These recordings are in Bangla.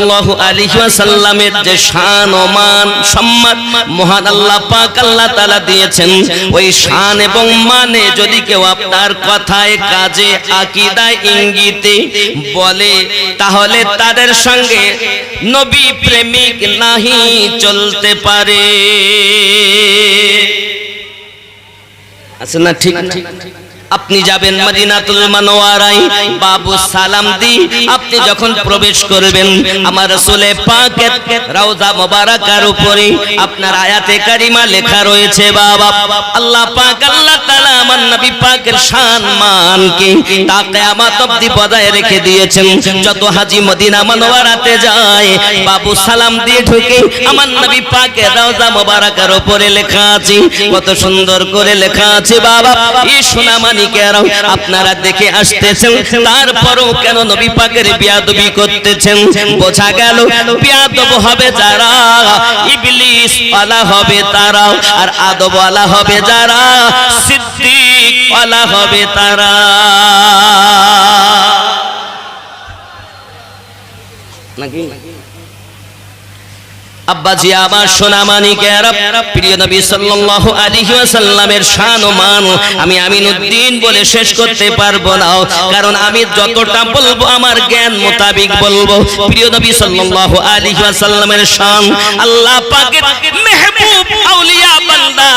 সাল্লাল্লাহু আলাইহি ওয়াসাল্লামের যে শান ও মান সম্মান মহান আল্লাহ পাক আল্লাহ তাআলা দিয়েছেন, ওই শান এবং মানে যদি কেউ আপনার কথায় কাজে আকীদায় ইঙ্গিতে বলে, তাহলে তাদের সঙ্গে নবী প্রেমিক নাহি চলতে পারে। আছে না? ঠিক আপনি যাবেন মদিনাতুল মুনাওয়ারায়, বাবু সালাম দি আপনি যখন প্রবেশ করবেন, আমার রাসূল পাকের রওজা মুবারাকার উপরে আপনার আয়াতে কারিমা লেখা রয়েছে, বাবা আল্লাহ পাক আল্লাহ তাআলা আমার নবী পাকের শান মানকে তা কিয়ামত অবধি বজায় রেখে দিয়েছেন। যত হাজী মদিনা মুনাওয়ারাতে যায়, বাবু সালাম দিয়ে ঢুকে আমার নবী পাকের রওজা মুবারাকার উপরে লেখা আছে, কত সুন্দর করে লেখা আছে বাবা। এই সোনামানি আপনারা দেখে আসতেছেন, তারপরও কেন নবী পাকের বিয়াদবি করতেছেন? বোঝা গেল বিয়াদব হবে যারা, ইবলিস ওয়ালা হবে তারা, আর আদব ওয়ালা হবে যারা, সিদ্দিক ওয়ালা হবে তারা। নাকি আব্বাজি আমার সোনামানিকেরা, প্রিয় নবী সাল্লাল্লাহু আলাইহি ওয়াসাল্লামের শান ও মান আমি আমিনউদ্দিন বলে শেষ করতে পারবো না, কারণ আমি যতটা বলবো আমার জ্ঞান মোতাবেক বলবো। প্রিয় নবী সাল্লাল্লাহু আলাইহি ওয়াসাল্লামের শান, আল্লাহ পাকের মেহবুব আউলিয়া বান্দা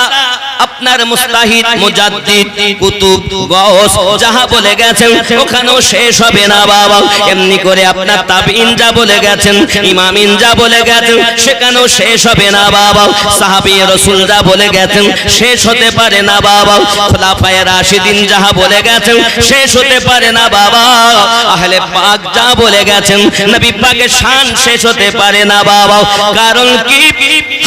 আপনার মুস্তাহিদ মুজাদ্দিদ কুতুব গাউস যাহা বলে গেছেন ওখানেও শেষ হবে না বাবা। এমনি করে আপনার তাবিঈন যা বলে গেছেন, ইমামিন যা বলে গেছেন সেখানেও শেষ হবে না বাবা। সাহাবী রাসূল যা বলে গেছেন শেষ হতে পারে না বাবা। খোলাফায়ে রাশিদিন যাহা বলে গেছেন শেষ হতে পারে না বাবা। আহলে পাক যা বলে গেছেন নবী পাকের শান শেষ হতে পারে না বাবা। কারণ কি?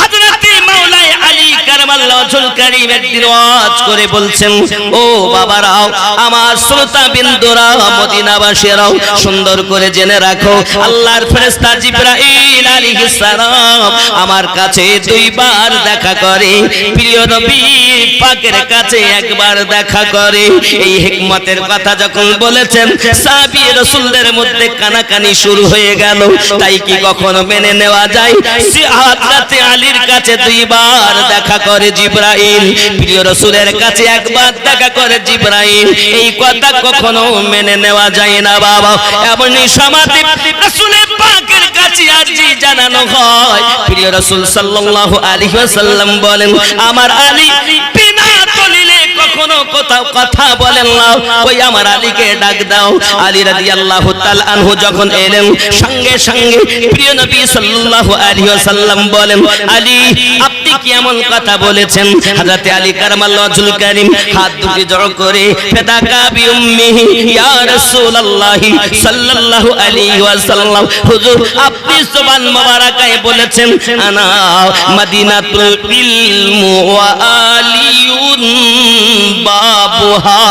হযরত মাওলাই আলী কারামাল্লাহু ওয়াজহুল কারীম একদিন ওয়াজ করে বলছেন, ও বাবারাও, আমার শ্রোতা বিন্দুরা, মদিনাবাসীরাও সুন্দর করে জেনে রাখো, আল্লাহর ফেরেশতা জিবরাইল আলাইহিস সালাম আমার কাছে দুইবার দেখা করে, প্রিয় নবী পাকের কাছে একবার দেখা করে। এই হিকমতের কথা যখন বলেছেন, সাহাবী রাসূলদের মধ্যে কানাকানি শুরু হয়ে গেল। তাই কি কখনো মেনে নেওয়া যায় হযরত আলীর কাছে দুইবার দেখা করে জিবরাইল, প্রিয় রাসূলের কাছে একবার দেখা করে জিবরাইল? এই কথা কখনো মেনে নেওয়া যায় না বাবা। এমনই সমাধি রাসূলের পাকের কাছে আরজি জানানো হয়, প্রিয় রাসূল সাল্লাল্লাহু আলাইহি ওয়াসাল্লাম বলেন, আমার আলী বিনা দলিলে কখনো কোথাও কথা বলেন না, ওই আমার আলীকে ডাক দাও। আলী রাদিয়াল্লাহু তাআলা আনহু যখন এলেন, সঙ্গে সঙ্গে প্রিয় নবী সাল্লাল্লাহু আলাইহি ওয়াসাল্লাম বলেন, আলী আপনি কি এমন কথা বলেছেন? হযরত আলী কারামাল্লাহু ওয়াজহুল কারীম হাত দুটি জড়ো করে, ফাদাকা বিউম্মিহি ইয়া রাসূলুল্লাহ সাল্লাল্লাহু আলাইহি ওয়াসাল্লাম, হুজুর আপনি জবান মোবারকায় বলেছেন, আনা মদিনাতুল ইলম ওয়া আলিয়ুন বাবুহা,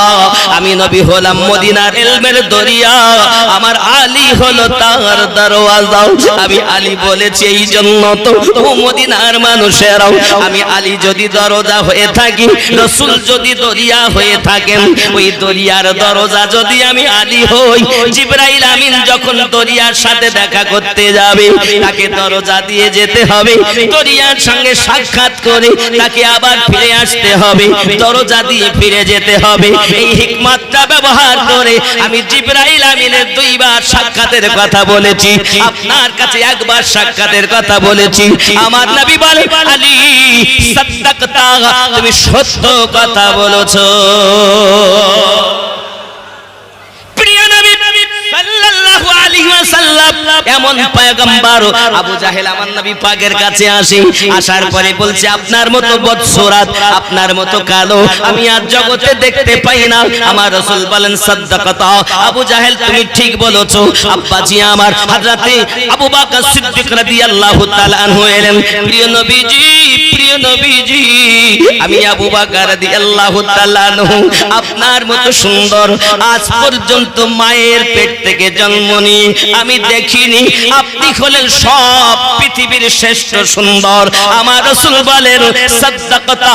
আমি নবী হলাম মদিনার ইলমের দরিয়া, আমার আলী হলো তার দরওয়াজা। আমি আলী বলেছি এই জন্য তো ও মদিনার মানুষেরাও, আমি আলী যদি দরজা হয়ে থাকি, রাসূল যদি দরিয়া হয়ে থাকেন, ওই দরিয়ার দরজা যদি আমি আলী হই, জিবরাইল আমিন যখন দরিয়ার সাথে দেখা করতে যাবে, তাকে দরজা দিয়ে যেতে হবে, দরিয়ার সঙ্গে সাক্ষাৎ করে তাকে আবার ফিরে আসতে হবে, দরজা দিয়ে ফিরে যেতে হবে। এই হিকমতটা ব্যবহার করে আমি জিবরাইল আমিনের দুইবার সাক্ষাতের কথা বলেছি, আপনার কাছে একবার সাক্ষাতের কথা বলেছি। আমার নবী বলে, আলী সাদ্দাকতা, তুমি সত্য কথা বলেছো। প্রিয় নবী সাল্লাল্লাহু আলাইহি ওয়াসাল্লাম এমন পয়গম্বর আবু জাহেল আমার নবী পাকের কাছে আসে, আসার পরে বলছে, আপনার মতো বদসুরাত, আপনার মতো কালো আমি আজ জগতে দেখতে পাই না। আমার রাসূল বলেন, সাদ্দাকতা, আবু জাহেল তুমি ঠিক বলেছো। আব্বাজি আমার হযরতে আবু বকর সিদ্দিক রাদিয়াল্লাহু তাআলা আনহু এলেন, প্রিয় নবীজি প্রিয় নবীজি, আমি আবু বকর রাদিয়াল্লাহু তাআলা আনহু আপনার মতো সুন্দর আজ পর্যন্ত মায়ের পেট থেকে জন্ম নিয়ে আমি দেখিনি। আপনি হলেন সব পৃথিবীর শ্রেষ্ঠ সুন্দর। আমার রাসূল বলেন সাদ্দাকাতা,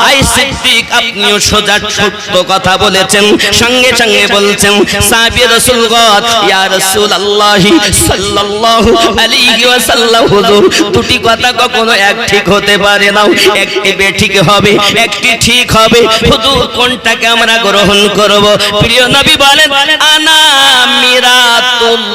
আই সিদ্দিক, আপনিও সোজা সত্য কথা বলেছেন। সঙ্গে সঙ্গে বলছেন সাহাবী রাসূলগণ, ইয়া রাসূলুল্লাহ সাল্লাল্লাহু আলাইহি ওয়াসাল্লাম, হুজুর দুটি কথা কখনো এক ঠিক হতে পারে না, একটি বেঠিক হবে, একটি ঠিক হবে। হুজুর কোনটাকে আমরা গ্রহণ করব? প্রিয় নবী বলেন আনা মিরাতুল্লাহ,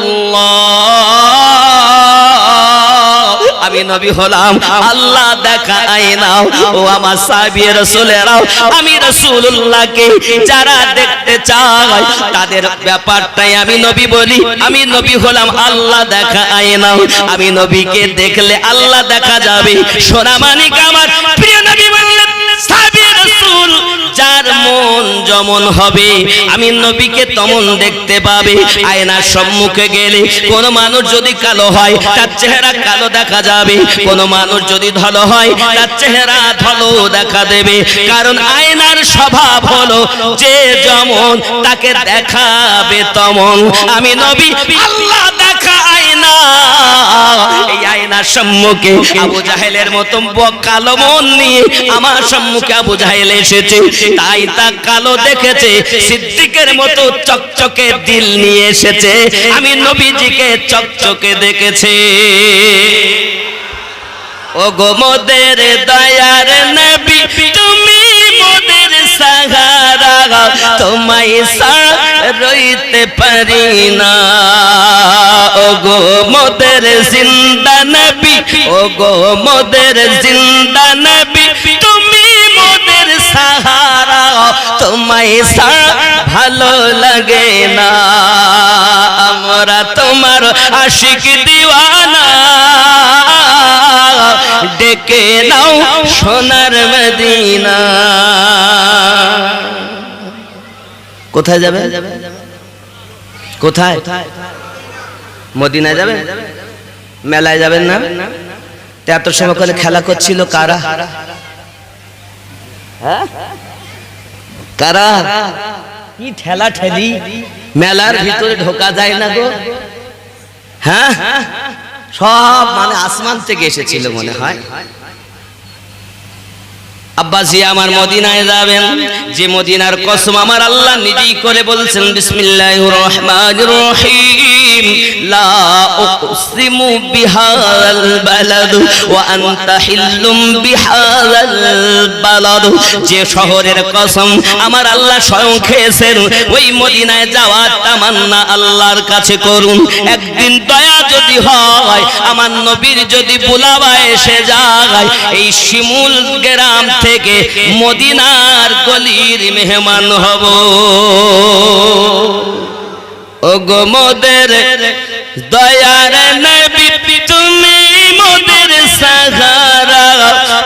আমি নবী হলাম আল্লাহ দেখা আয়না। ও আমার সাহাবী রাসূলেরা, আমি রাসূলুল্লাহকে যারা দেখতে চায় তাদের ব্যাপারটাই আমি নবী বলি। আমি নবী হলাম আল্লাহ দেখা আয়না। আমি নবীকে দেখলে আল্লাহ দেখা যাবে। সোনামানিক আমার প্রিয় নবী বললেন সাহাবী রাসূল যার মন যেমন হবে আমি নবীকে তেমন দেখতে পাবে। আয়নার সম্মুখে গেলে কোন মানুষ যদি কালো হয় তার চেহারা কালো দেখা যাবে, কোন মানুষ যদি ধলো হয় তার চেহারা ধলো দেখা দেবে। কারণ আয়নার স্বভাব হলো যে যেমন তাকে দেখাবে তেমন। আমি নবী আল্লাহ দেখা আয়না। এই আয়নার সম্মুখে আবু জাহেলের মতো কালো মন নিয়ে আমার সম্মুখে আবু জাহেল এসেছে, তাই তা কালো দেখেছে। সিদ্দিকের মতো চকচকে দিল নিয়ে এসেছে, আমি নবীজিকে চকচকে দেখেছে। ও গো মোদের দয়ার নবী, তুমি মোদের সাহারা, তোমায় রইতে পারি না। ও গো মোদের জিন্দা নবী, ও গো মোদের জিন্দা নবী, তুমি মোদের সাহারা, তোমায় ভালো লাগে না। আমরা তোমার আশিক দিওয়ানা, ডেকে নাও সোনার মদিনা। কোথায় যাবে? কোথায়? মদিনায় যাবেন? মেলায় যাবেন না? এত সময় করে খেলা করছিল কারা? কারা? কি ঠেলা ঠেলি, মেলার ভিতরে ঢোকা যায় না গো। হ্যাঁ, সব মানে আসমান থেকে এসেছিল মনে হয়। আব্বাসি আমার মদিনায় যাবেন, যে মদিনার কসম আমার আল্লাহ নিজেই করে বলছেন বিসমিল্লাহির রহমানির রহিম, লা উকসিমু বিহাযাল বালাদ ওয়া আনতা হিল্লুম বিহাযাল বালাদ। যে শহরের কসম আমার আল্লাহ স্বয়ং খেয়েছেন, ওই মদিনায় যাওয়ার তামান্না আল্লাহর কাছে করুন। একদিন দয়া যদি হয়, আমার নবীর যদি বুলাওয়া এসে যায়, এই শিমুল গ্রাম থেকে মদিনার গলির মেহমান হব। ও গো মোদের দয়ার নবী, তুমি মোদের সাহারা,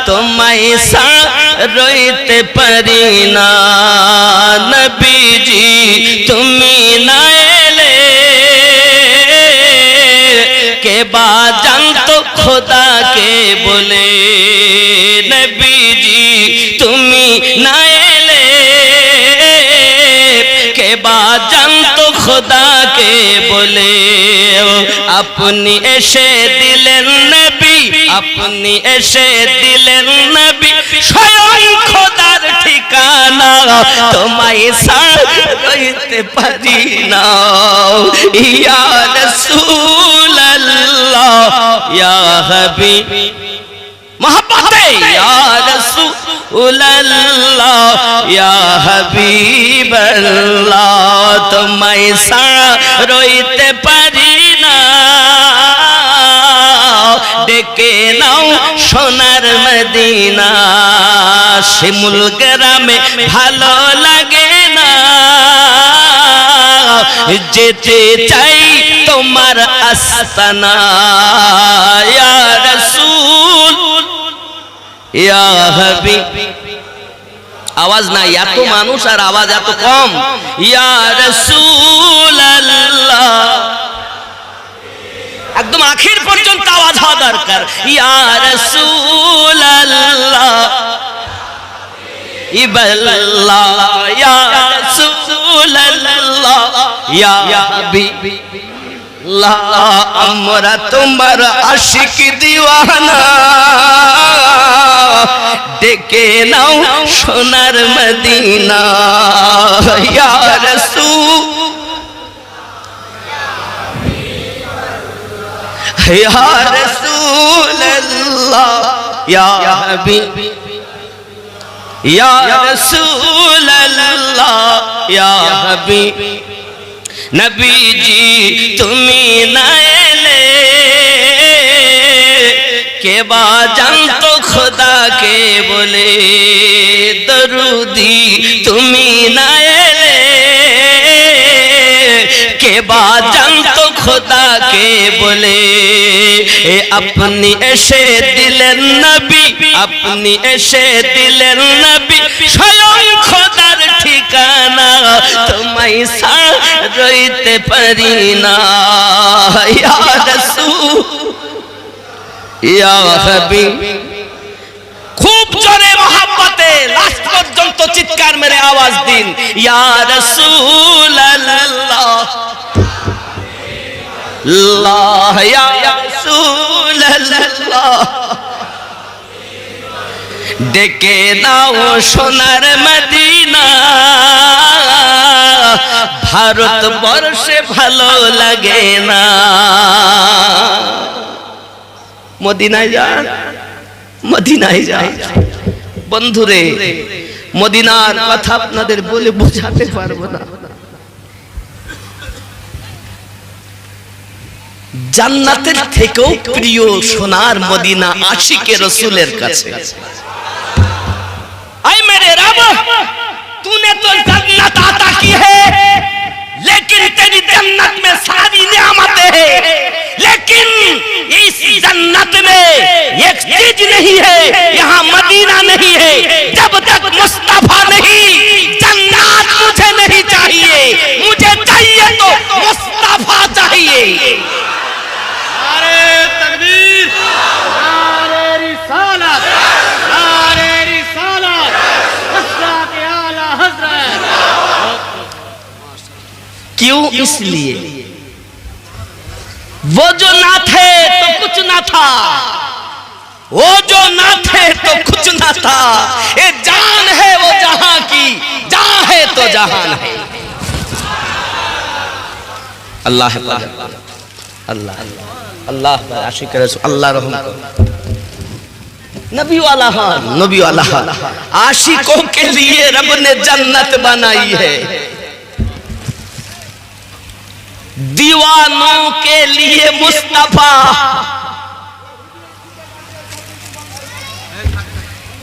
তোমায় রইতে পারি না। নবীজি তুমি না এলে কে বা জানতো খোদাকে বলে। নবীজি তুমি না এলে কে বা জানতো খোদাকে বলে। আপনি এসে দিলেন নবী, আপনি এসে দিলেন নবী, স্বয়ং খোদার ঠিকানা, তোমায় রইতে পারি না। ইয়া রাসূলুল্লাহ ইয়া হাবিব মোহাম্মতে, ইয়া রাসূলুল্লাহ ইয়া হাবিবাল্লাহ, তোমায় রইতে পারি না। ডেকে নাও সোনার মদিনা। শিমুল গ্রামে ভালো লাগে না, যেতে চাই তোমার আস্তানা। ইয়া রাসূল ইয়া হাবিব। আওয়াজ নাই, এত মানুষ আর আওয়াজ এত কম। ইয়া রাসূলুল্লাহ একদম আখির পর্যন্ত আওয়াজ হওয়া দরকার। ইয়া রাসূলুল্লাহ ইবাল্লাহ ইয়া রাসূলুল্লাহ ইয়া হাবিবাল্লাহ, আমরা তোমার আশিক দিওয়ানা, ডেকে নাও সোনার মদিনা। ইয়া রাসূল ইয়া রাসূলুল্লাহ ইয়া হাবিব ইয়া রাসূলুল্লাহ ইয়া হাবিব, নবীজি তুমি না এলে কে বা জানতো খোদাকে বলে, দরুদি তুমি না এলে কে বা জানতো খোদাকে বলে। আপনি এসে দিলেন নবী, আপনি এসে দিলেন নবী, স্বয়ং খোদার ঠিকানা, তোমায় ছাড়তে পারি না। ইয়া রাসূল ইয়া হাবিব, খুব জোরে মহব্বতে লাস্ট পর্যন্ত চিৎকার মেরে আওয়াজ দিন, ইয়া রাসূলুল্লাহ আল্লাহ ইয়া রাসূলুল্লাহ, ডেকে নাও সোনার মদিনা, ভারত বর্ষে ভালো লাগে না। মদিনায় যান, মদিনায় যান বন্ধুরে, মদিনার কথা আপনাদের বলে বোঝাতে পারবো না। জান্নাতের থেকেও প্রিয় সোনার মদিনা আশিকে রসুলের কাছে। আয় মেরে রব, तूने तो जन्नत अता की है, लेकिन तेरी जन्नत में सारी नियामतें हैं, लेकिन इस जन्नत में एक चीज नहीं है, यहाँ मदीना नहीं है। जब तक मुस्तफा नहीं, जन्नत मुझे नहीं चाहिए, मुझे चाहिए तो मुस्तफा चाहिए। नारे तकबीर, नारे रिसालत, नारे रिसालत, हज़रत आला हज़रत। क्यों? इसलिए वो जो ना थे तो कुछ ना था, वो जो ना थे तो कुछ ना था, ये जान है वो जहां की, जहां है तो जहान है। अल्लाह अल्लाह अल्लाह आशिक रसूल अल्लाह रहम नबी वाला हाल, नबी वाला हाल। आशिकों के लिए रब ने जन्नत बनाई है, दीवानों के लिए मुस्तफा।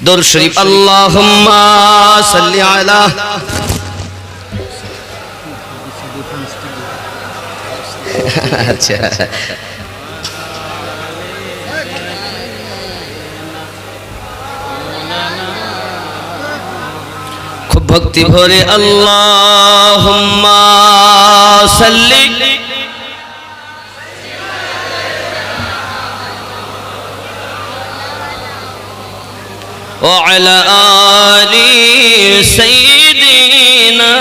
दुरूद शरीफ अल्लाहुम्मा सल्ली अला अच्छा खूब भक्ति भरे अल्लाहुम्मा सल्ली وعلى آل سيدنا।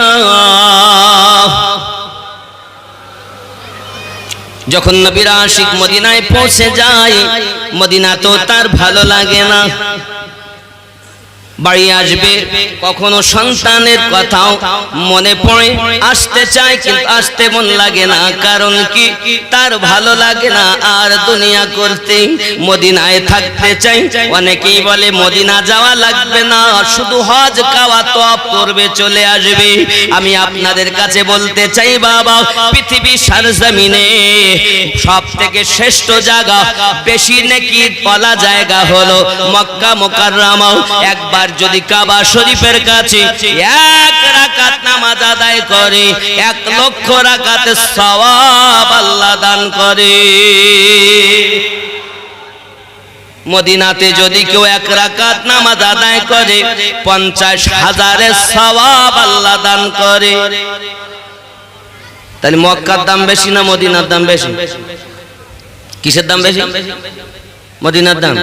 যখন নবীর আশিক মদিনায় পৌঁছে যায়, মদিনা তো তার ভালো লাগে না, বাড়ি আসবে, কখনো সন্তানের কথাও মনে পড়ে, আসতে চায় কিন্তু আসতে মন লাগে না। কারণ কি? তার ভালো লাগে না আর দুনিয়া করতে, মদিনায় থাকতে চাই। অনেকেই বলে মদিনা যাওয়া লাগবে না, শুধু হজ কাওয়া তওয়াফ করবে চলে আসবে। আমি আপনাদের কাছে বলতে চাই বাবা, পৃথিবীর সরজমিনে সব থেকে শ্রেষ্ঠ জায়গা, বেশি নেকি বলা জায়গা হলো মক্কা মুকাররমা। একবার যদি কাবা শরীফের কাছে এক রাকাত নামাজ আদায় করে, 1 লক্ষ রাকাতের সওয়াব আল্লাহ দান করে। মদিনাতে যদি কেউ 1 রাকাত নামাজ আদায় করে, 50,000 সওয়াব আল্লাহ দান করে। তাহলে মক্কার দাম বেশি না মদিনার দাম বেশি? কিসের দাম বেশি? মদিনার দাম।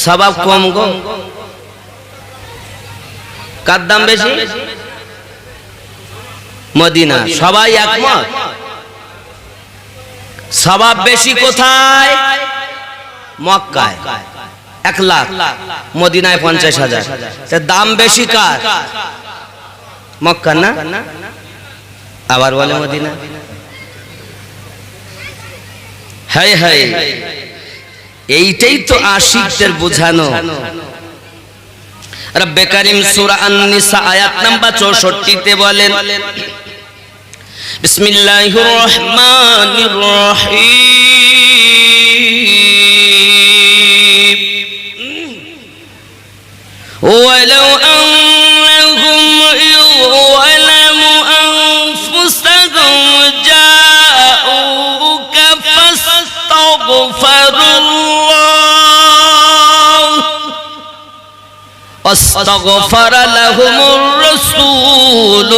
সওয়াব কম গো। কার দাম বেশি? মদিনা। সবাই একমত। সওয়াব বেশি কোথায়? মক্কায় 1 লাখ, মদিনায় 50,000। দাম বেশি কার? মক্কা না? আবার বলে মদিনা। হায় হায়, এইটাই তো আশিকদের বোঝানো। রব্বে কারীম সূরা আন-নিসা আয়াত নাম্বার 64 তে বলেন, বিসমিল্লাহির রহমানির রহিম, ওয়ালাউ আন্নাহুম ইযলামু আনফুসাহুম জাউকা ফাস্তাগফিরুল্লাহ واستغفر لهم الرسول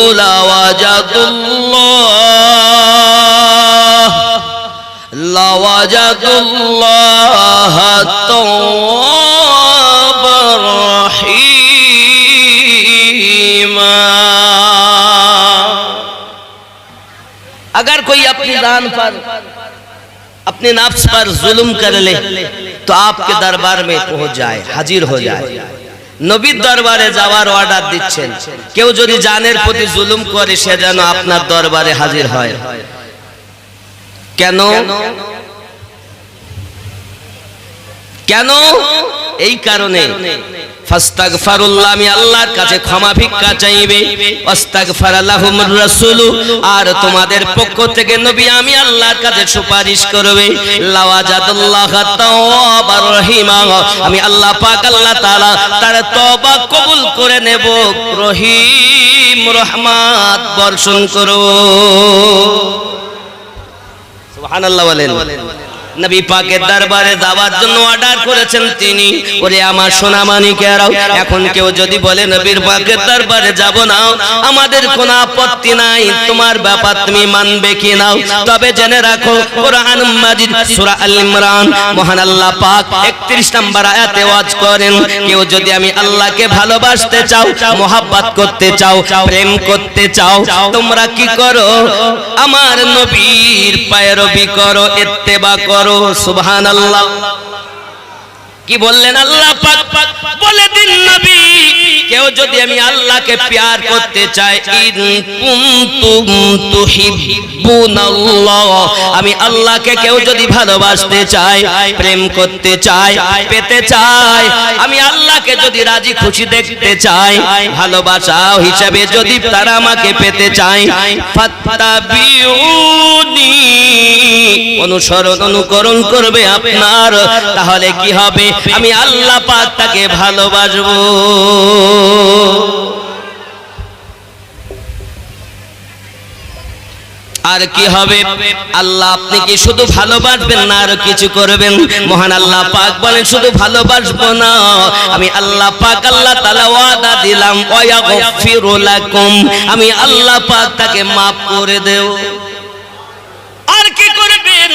لوجدوا الله توابا رحيما। अगर कोई अपनी जान पर, अपने नफ्स पर जुल्म कर ले तो आपके दरबार में पहुंच जाए, हाजिर हो जाए। নবীর দরবারে যাওয়ার অর্ডার দিচ্ছেন, কেউ যদি জানের প্রতি জুলুম করে সে যেন আপনার দরবারে হাজির হয়। কেন? কেন? এই কারণে, ফাস্তাগফিরুল্লাহ, আমি আল্লাহর কাছে ক্ষমা ভিক্ষা চাইবে, ওয়াস্তাগফার লাহুমুর রাসূল, আর তোমাদের পক্ষ থেকে নবী আমি আল্লাহর কাছে সুপারিশ করবে, লাওয়াজাদুল্লাহ তাওয়াবার রহিমা, আমি আল্লাহ পাক আল্লাহ তাআলা তার তওবা কবুল করে নেব, রহিম রহমত বর্ষণ করব। সুবহানাল্লাহ বলেন। নবী পাকের দরবারে যাওয়ার জন্য অর্ডার করেছেন তিনি। ওরে আমার সোনা মানিকেরাও, এখন কেউ যদি বলে নবীর পাকের দরবারে যাব না, আমাদের কোনো আপত্তি নাই, তোমার ব্যাপার তুমি মানবে কি নাও, তবে জেনে রাখো কোরআন মাজিদ সূরা আল ইমরান মহান আল্লাহ পাক 31 নম্বর আয়াতে ওয়াজ করেন, কেউ যদি আমি আল্লাহকে ভালোবাসতে চাও, মোহাব্বত করতে চাও, প্রেম করতে চাও, তোমরা কি করো? আমার নবীর পায়রবি করো, ইত্তেবা করো। সুবহানাল্লাহ। কি বললেন আল্লাহ পাক? বলে দিন নবী, কেউ যদি আমি আল্লাহকে প্যার করতে চাই, ইন কুনতুম তুহিব্বুনাল্লাহ, আমি আল্লাহকে কেউ যদি ভালোবাসতে চায়, প্রেম করতে চায়, পেতে চায়, আমি আল্লাহকে যদি রাজি খুশি দেখতে চাই, ভালোবাসা হিসাবে যদি তারা আমাকে পেতে চায়, ফাত্তাবিউনি, অনুসরণ অনুকরণ করবে আপনার, তাহলে কি হবে? আমি আল্লাহ পাক তাকে ভালোবাসবো। আর কি হবে? আল্লাহ আপনি কি শুধু ভালোবাসবেন না আর কিছু করবেন? মহান আল্লাহ পাক বলেন শুধু ভালোবাসবো না, আমি আল্লাহ পাক আল্লাহ তাআলা ওয়াদা দিলাম, ওয়াগফিরু লাকুম, আমি আল্লাহ পাক তাকে maaf করে দেব। আর কি করবেন?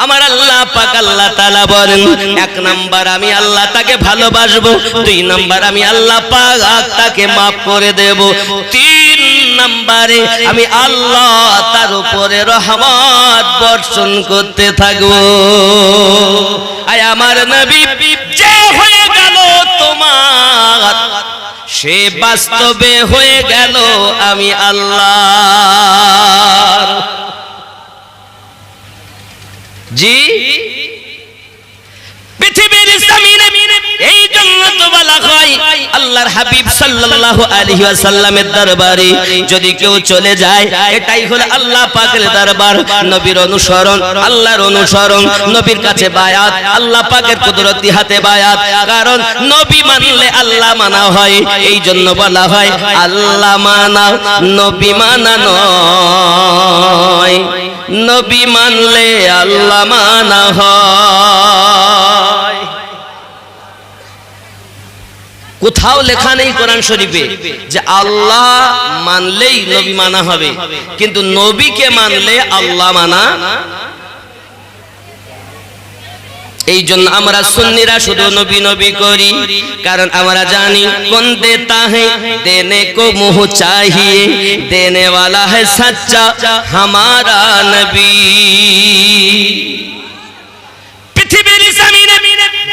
আমার আল্লাহ পাক আল্লাহ তাআলা বলেন, 1 নাম্বার আমি আল্লাহ তাকে ভালোবাসবো, 2 নাম্বার আমি আল্লাহ পাক তাকে maaf করে দেব, 3 নম্বরে আমি আল্লাহ তার উপরে রহমত বর্ষণ করতে থাকবো। আয় আমার নবী, যে হয়ে গেল তোমার, সে বাস্তবে হয়ে গেল আমি আল্লাহ। জি, পৃথিবীর জমিনে এই জন্য তো বলা হয় আল্লাহর হাবিব সাল্লাল্লাহু আলাইহি ওয়াসাল্লামের দরবারে যদি কেউ চলে যায়, এটাই হলো আল্লাহ পাকের দরবার। নবীর অনুসরণ, আল্লাহর অনুসরণ, নবীর কাছে বায়াত, আল্লাহ পাকের কুদরতি হাতে বায়াত। কারণ নবী মানলে আল্লাহ মানা হয়, এই জন্য বলা হয় আল্লাহ মানা নবী মানা নয়, নবী মানলে আল্লাহ মানা হয়। কোথাও লেখা নেই কোরআন শরীফে যে আল্লাহ মানলেই নবী মানা হবে, কিন্তু নবীকে মানলে আল্লাহ মানা। এই জন্য আমরা সুন্নিরা শুধু নবী নবী করি, কারণ আমরা জানি কোন দেতা হ্যায় দেনে কো মুহ চাহিয়ে, দেনে वाला है सच्चा हमारा नबी। পৃথিবীর জমিনে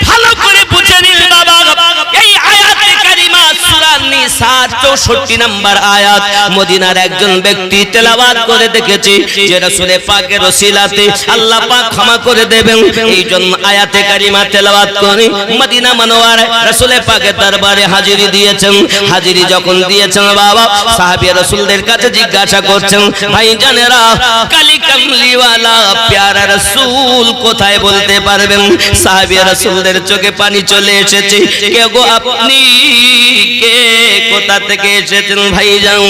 ভালো করে বুঝে নিন বাবা, এই আয়াতে কারিমা সূরা নিসার 64 নম্বর আয়াত মদিনার একজন ব্যক্তি তেলাওয়াত করে দেখেছে যে রাসূল পাকের ওসিলাতে আল্লাহ পাক ক্ষমা করে দেবেন। এই জন্য আয়াতে কারিমা তেলাওয়াত করে মদিনা মুনাওয়ারায় রাসূল পাকের দরবারে হাজিরি দিয়েছেন। হাজিরি যখন দিয়েছেন বাবা, সাহাবী রাসূলদের কাছে জিজ্ঞাসা করছেন, ভাইজানেরা কালি কামলিওয়ালা প্যারা রাসূল কোথায় বলতে পারবেন? সাহাবী রাসূলদের চোখে পানি চলে এসেছে। কে গো আপনি? কে কোথা থেকে এসেছেন ভাইজান?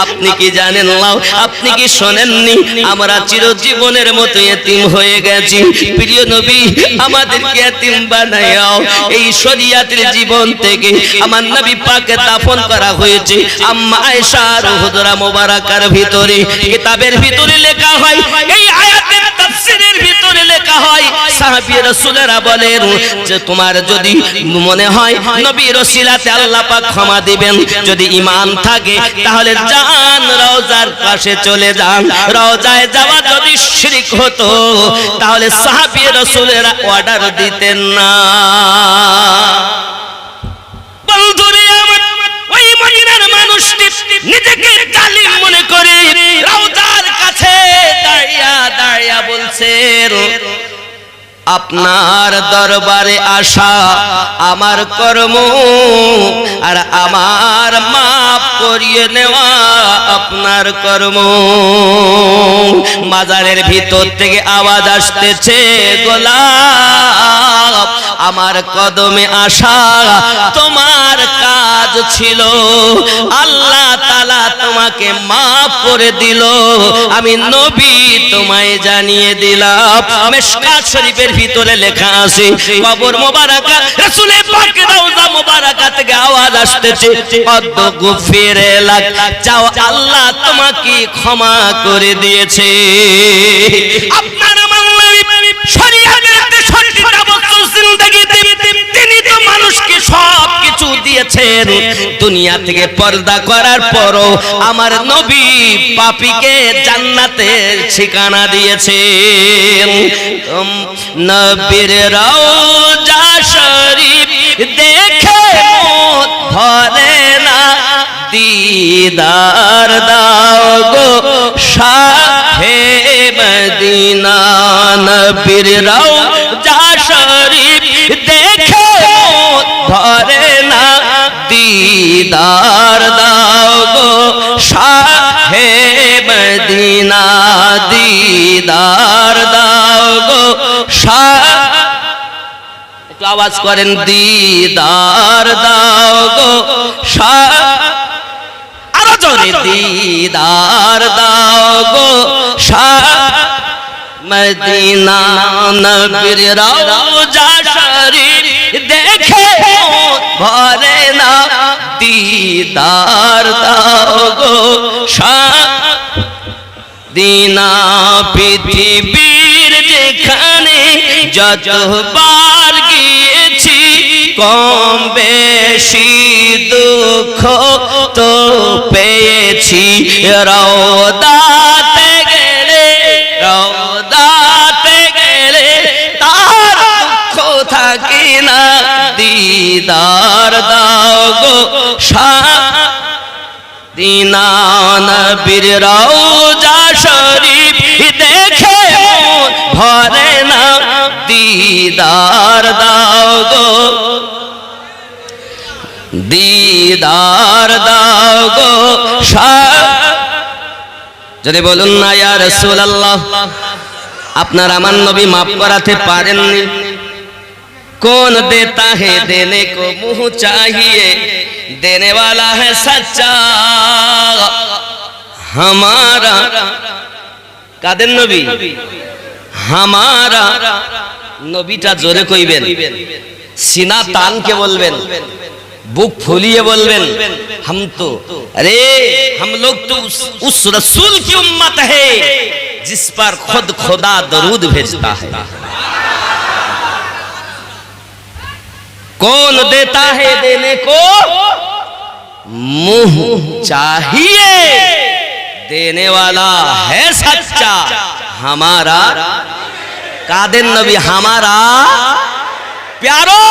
আপনি কি জানেন না? আপনি কি শোনেননি? আমরা চিরজীবনের মতো এতিম হয়ে গেছি। প্রিয় নবী আমাদেরকে এতিম বানায়াও। এই শরিয়াতের জীবন থেকে আমার নবী পাকে দাফন করা হয়েছে আম্মা আয়েশার হুজরা মোবারকার ভিতরে। কিতাবের ভিতরে লেখা হয়, এই আয়াতের তাফসীরের ভিতরে লেখা হয়, সাহাবী রাসূলেরা বলেন যে তোমার যদি মনে হয় নবীর ওসিলাতে আল্লাহ পাক ক্ষমা দিবেন, যদি ঈমান থাকে তাহলে যান রওজার পাশে চলে যান। রওজায় যাওয়া যদি শিরক হতো তাহলে সাহাবী রাসূলেরা অর্ডার দিতেন না। বন্ধুরে আমার, ওই মদিনার মানুষটি নিজেকে জালিম মনে করে রওজার কাছে দাঁড়িয়ে দাঁড়িয়ে বলছেন, আপনার দরবারে আসা আমার কর্ম, আর আমার মাফ করিয়ে নেওয়া আপনার কর্ম। মাজারের ভিতর থেকে আওয়াজ আসতেছে, গোলাপ আমার কদমে আসা তোমার কাজ ছিল, আল্লাহ তাআলা তোমাকে মাফ করে দিল, আমি নবী তোমায় জানিয়ে দিলাম। মিশকাত শরীফের ভিতরে লেখা আছে, কবর মোবারকা রাসূল পাকের রওজা মোবারকা থেকে আওয়াজ আসতেছে, কদ গুফিরে লাক, যাও আল্লাহ তোমাকে ক্ষমা করে দিয়েছে। আপনার আমার নবী শরীয়তের 63টা বছর জিন্দেগিতে তিনি তো মানুষকে সব কিছু দিয়েছেন। দুনিয়া থেকে পর্দা করার পরও আমার নবী পাপীকে জান্নাতের ঠিকানা দিয়েছেন। নবীর রওজা শরীফ দেখে মত ভরে না, দিদার দাও গো শাহে মদিনা। নবীর রওজা শরীফ দেখে মত ভরে না, দিদার দাও গো শাহে মদিনা, দিদার দাও গো শাহ। একটু আওয়াজ করেন, দিদার দাও গো শাহ। আরো জোরে, দিদার দাও গো শাহ মদিনা। নবীর রওজা শরীফ দেখে মন ভরে না, দিদার দাও গো শাহ দিনা। পৃথিবীর যেখানে যতবার গিয়েছি কম বেশি দুঃখ তো পেয়েছি, রওদাতে গেলে রওদাতে গেলে তার দুঃখ থাকে না, দিদার দাও গো শাহ দিনা। নবীর রওজা শরীফ দেখে মন ভরে না, দিদার দাও গো, দিদার দাও গো শাহ। যদি বলুন না ইয়া রাসূলুল্লাহ, আপনার আমার নবী মাফ করাতে পারেননি? कौन देता है देने को मुँह चाहिए, देने वाला है सच्चा हमारा। कादेर नबी हमारा नबीटा जोरे कइबेन, सीना तान के बोलबेन, बुक फुलिए बोलबेन, हम तो अरे हम लोग तो उस रसूल की उम्मत है जिस पर खुद खुदा दरूद भेजता है। कौन देता है देने को मुंह चाहिए, देने वाला है सच्चा हमारा कादेर नबी हमारा प्यारो,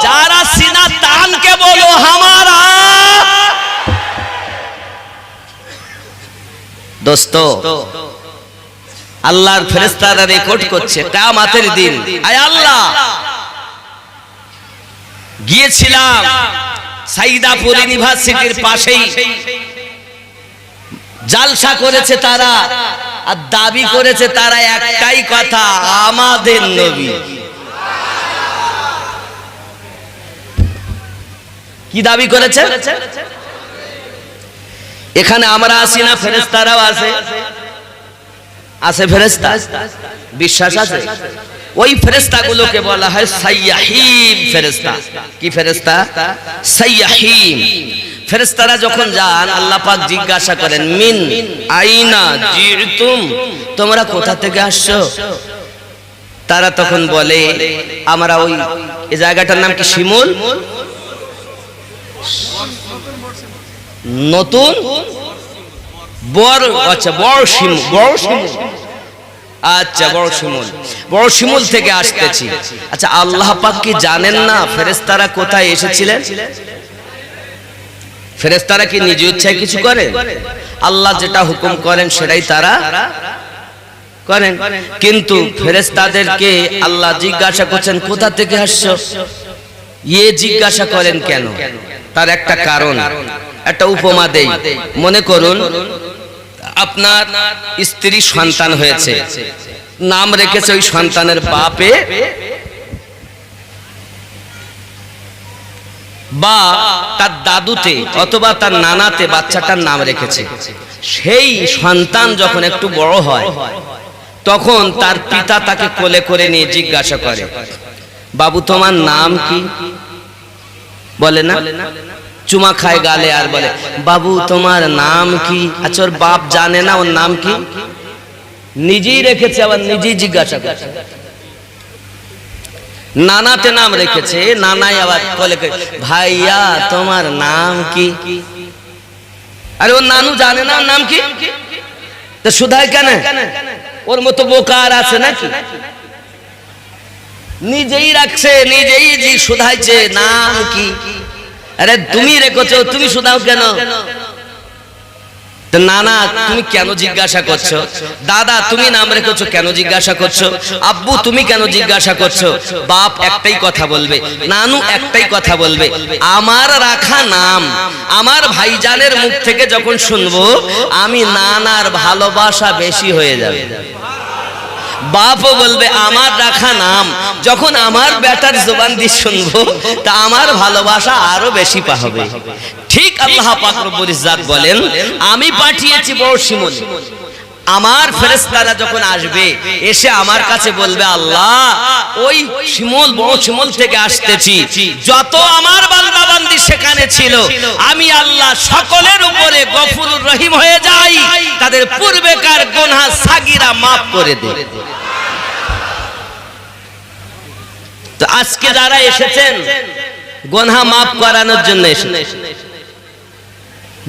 जारा सीना तान के बोलो हमारा। दोस्तों আল্লাহর ফেরেশতারা রেকর্ড করছে কিয়ামতের দিন। আয় আল্লাহ, গিয়েছিলাম সাইদাপুর ইউনিভার্সিটির পাশেই, জালসা করেছে তারা আর দাবি করেছে তারা একটাই কথা, আমাদের নবী। কি দাবি করেছে? এখানে আমরা আসি না, ফেরেশতারাও আছে, আছে ফেরেশতা, বিশ্বাস আছে? ওই ফেরেশতাগুলোকে বলা হয় সাইয়াহিম ফেরেশতা। কি ফেরেশতা? সাইয়াহিম। ফেরেশতারা যখন যান আল্লাহ পাক জিজ্ঞাসা করেন মিন আইনা জিতুম, তোমরা কোথা থেকে আসছো? তারা তখন বলে আমরা ওই এই জায়গাটার নাম কি শিমুল, নতুন বড়, আচ্ছা বড় শিমুল, বড় শিমুল, আচ্ছা বড় শিমুল, বড় শিমুল থেকে আসতেছি। আচ্ছা আল্লাহ পাক কি জানেন না ফেরেশতারা কোথায় এসেছিলেন? ফেরেশতারা কি নিজ ইচ্ছায় কিছু করেন? আল্লাহ যেটা হুকুম করেন সেটাই তারা করেন। কিন্তু ফেরেশতাদেরকে আল্লাহ জিজ্ঞাসা করছেন কোথা থেকে আসছো, ইয়ে জিজ্ঞাসা করেন কেন? তার একটা কারণ, একটা উপমা দেই। মনে করুন আপনার স্ত্রী সন্তান হয়েছে, নাম রেখেছে ওই সন্তানের বাপে বা তার দাদুতে অথবা তার নানাতে বাচ্চাটার নাম রেখেছে। সেই সন্তান যখন একটু বড় হয় তখন তার পিতা তাকে কোলে করে নিয়ে জিজ্ঞাসা করে বাবু তোমার নাম কি? বলে না, চুমা খায় গালে আর বলে বাবু তোমার নাম কি? আচ্ছা ওর বাপ জানে না ওর নাম কি? নিজেই রেখেছে, আবার নিজেই জিজ্ঞাসা করছে। নানাতে নাম রেখেছে, নানাই আবার বলে ভাইয়া তোমার নাম কি? আরে ওর নানু জানে না ওর নাম কি, তো শুধায় কেন? ওর মতো বোকা আর আছে নাকি? নিজেই রাখছে, নিজেই জি শুধাইছে নাম কি। আরে তুমি রেখেছো, তুমি শুধাও কেন? নানা তুমি কেন জিজ্ঞাসা করছো? দাদা তুমি নাম রেখেছো কেন জিজ্ঞাসা করছো? আব্বু তুমি কেন জিজ্ঞাসা করছো? বাপ একটাই কথা বলবে, নানু একটাই কথা বলবে, আমার রাখা নাম আমার ভাইজানের মুখ থেকে যখন শুনবো আমি নানার ভালোবাসা বেশি হয়ে যাবে। বাপও বলবে আমার রাখা নাম যখন আমার বেটার জবান দিয়ে শুনবো তা আমার ভালোবাসা আরো বেশি পাবে। ঠিক আল্লাহ পাক রব্বুল ইজ্জাত বলেন আমি পাঠিয়েছি বড় শিমুল, আমার ফেরেশতারা যখন আসবে এসে আমার কাছে বলবে আল্লাহ ওই শিমুল বড় শিমুল থেকে আসতেছি, যত আমার বান্দা বান্দি সেখানে ছিল আমি আল্লাহ সকলের উপরে গফুরুর রহিম হয়ে যাই, তাদের পূর্বেকার গুনাহ সাগীরা maaf করে দেই। তো আজকে যারা এসেছেন গুনাহ maaf করানোর জন্য এসেছেন,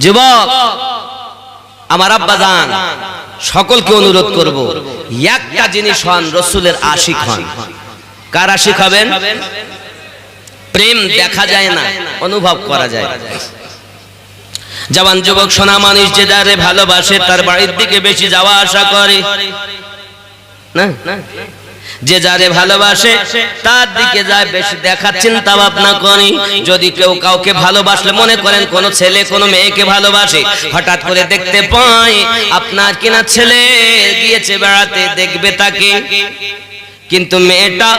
যুবক আমার আব্বাজান সকলকে অনুরোধ করব একটা জিনিস হন রাসূলের আশিক হন। কার আশিক হবেন? প্রেম দেখা যায় না, অনুভব করা যায়। জওয়ান যুবক সোনা মানুষ যে যারে ভালোবাসে তার বাড়ির দিকে বেশি যাওয়া আসা করে না, যে যারে ভালোবাসে তার দিকে যায় বেশি দেখার চিন্তা ভাবনা করি। যদি কেউ কাউকে ভালোবাসলে মনে করেন কোন ছেলে কোন মেয়েকে ভালোবাসে, হঠাৎ করে দেখতে পায় আপনার কিনা ছেলে গিয়েছে বেড়াতে, দেখবে তাকে, কিন্তু মেয়েটা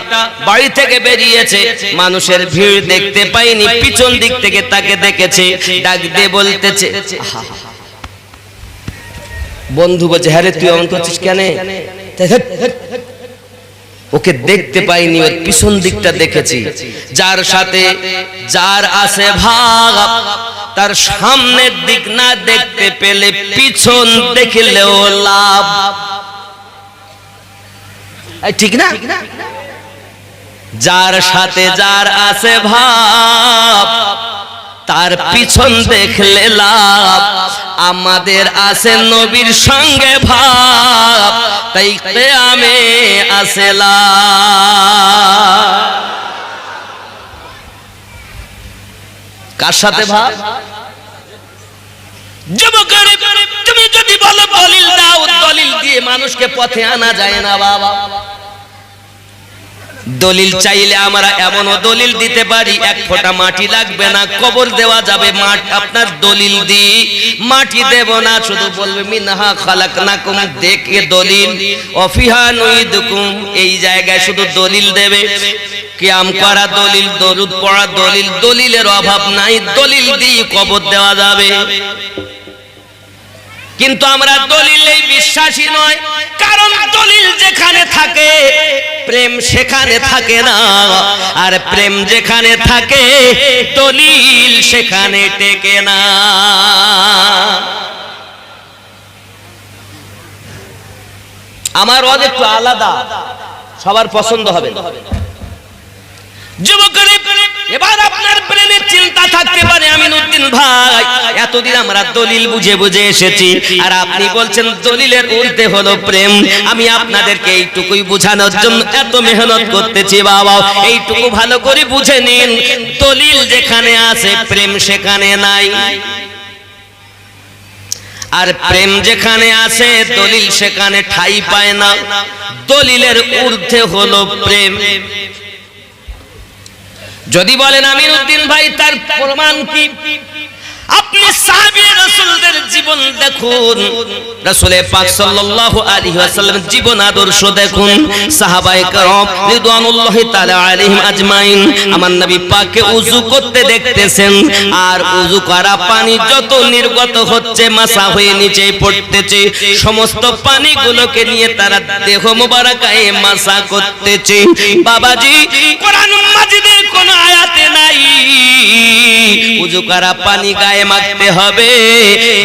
বাড়ি থেকে বেরিয়েছে মানুষের ভিড় দেখতে পায়নি, পিছন দিক থেকে তাকে দেখেছে, ডাক দিয়ে বলতেছে বন্ধু বলছে হ্যাঁ রে তুই এমন করছিস কেন? ওকে দেখতে পাইনি, ওর পিছন দিকটা দেখেছি। যার সাথে যার আছে ভাগ তার সামনের দিক না দেখতে পেলে পিছন দেখলেও লাভ, ঠিক না? যার সাথে যার আছে ভাব তার পিছন দেখলে লাভ, আমাদের আছে নবীর সঙ্গে ভাব, তাই কিয়ামে আছে লাভ। কার সাথে ভাব? যুবকের, তুমি যদি বলো দলিল দাও, দলিল দিয়ে মানুষকে পথে আনা যায় না বাবা। দলিল চাইলে আমরা এমনও দলিল দিতে পারি, এক ফোঁটা মাটি লাগবে না, কবর দেওয়া যাবে। আপনার দলিল দি মাটি দেব না, শুধু বলবে মিনহা খালাকনাকুম, দেখে দলিল, অফিহা নুইদুকুম, এই জায়গায় শুধু দলিল দেবে। কিয়াম করা দলিল, দরুদ পড়া দলিল, দলিলের অভাব নাই, দলিল দিয়ে কবর দেওয়া যাবে। কিন্তু আমরা দলিলেই বিশ্বাসী নয়, কারণ দলিল যেখানে থাকে প্রেম সেখানে থাকে না, আর প্রেম যেখানে থাকে দলিল সেখানে টেকে না। আমার ওয়াজ একটু আলাদা, সবার পছন্দ হবে। যুবকের, এবার আপনার ব্রেনে চিন্তা থাকতে পারে আমিনউদ্দিন ভাই, এতদিন আমরা দলিল বুঝে বুঝে এসেছি, আর আপনি বলছেন দলিলের ঊর্ধ্বে হলো প্রেম। আমি আপনাদেরকে এইটুকুই বোঝানোর জন্য এত মেহনত করতেছি বাবা, এইটুকু ভালো করে বুঝে নিন, দলিল যেখানে আছে প্রেম সেখানে নাই, আর প্রেম যেখানে আছে দলিল সেখানে ঠাঁই পায় না। দলিলের ঊর্ধ্বে হলো প্রেম। যদি বলেন আমিনউদ্দিন ভাই তার প্রমাণ কি, আপনি সাহাবী রাসূলদের জীবন দেখুন, রাসূল পাক সাল্লাল্লাহু আলাইহি ওয়াসাল্লাম জীবন আদর্শ দেখুন, সাহাবায়ে কেরাম রিদওয়ানুল্লাহি তাআলা আলাইহিম আজমাইন আমার নবী পাককে ওযু করতে দেখতেছেন, আর ওযু করা পানি যত নির্গত হচ্ছে মাসা হয়ে নিচে পড়তেছে, সমস্ত পানিগুলোকে নিয়ে তারা দেহ মোবারকায়ে মাসা করতেছে। বাবাজি, কোরআন মাজিদের কোন আয়াতে নাই ওযু করা পানি গায়ে মাখতে হবে,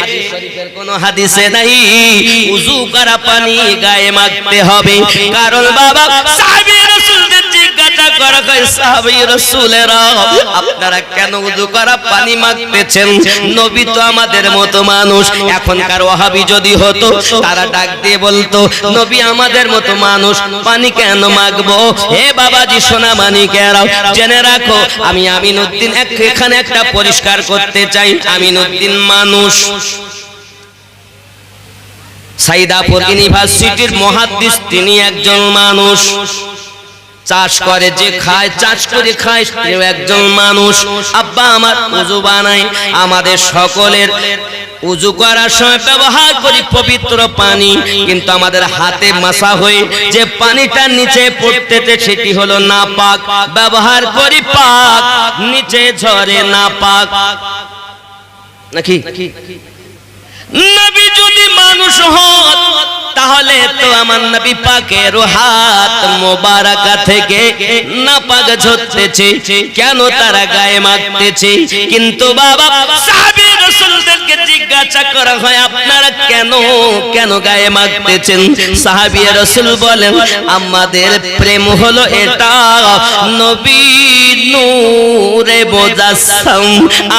হাদিস শরীফের কোন হাদিসে নাই ওযু করা পানি গায়ে মাখতে হবে। কারণ বাবা, সাহাবী রাসূলদের জিজ্ঞাসা করা হয়, সাহাবী রাসূলেরা আপনারা কেন ওযু করা পানি মাখতেছেন? নবী তো আমাদের মতো মানুষ। এখনকার ওয়াহাবী যদি হতো, তারা ডাক দিয়ে বলতো নবী আমাদের মতো মানুষ, পানি কেন মাখবো? হে বাবাজি সোনা মানিকেরা, জেনে রাখো, আমি আমিনউদ্দিন এখানে একটা পরিষ্কার করতে চাই, আমিনউদ্দিন মানুষ। সাইদাপুর ইউনিভার্সিটির মুহাদ্দিস, তিনি একজন মানুষ। চাষ করে যে খায়, চাষ করে খায়, সেও একজন মানুষ। আব্বা আমার ওযু বানায়, আমাদের সকলের ওযু করার সময় ব্যবহার করি পবিত্র পানি, কিন্তু আমাদের হাতে মাসা হয়ে যে পানিটা নিচে পড়তেছে সেটি হলো নাপাক, ব্যবহার করি পাক, নিচে ঝরে নাপাক। নাকি নবী যদি মানুষ হত, তাহলে তো আমার নবী পাকের হাত মোবারকা থেকে নাপাক ঝরতেছে, কেন তারা গায়ে মাখতেছে? কিন্তু বাবা, সাহাবী রাসূলদেরকে জিজ্ঞাসা করা হয় আপনারা কেন গায়ে মাখতেছেন? সাহাবী রাসূল বলেন আমাদের প্রেম হলো এটা, নবী নূরে মুজাসসাম,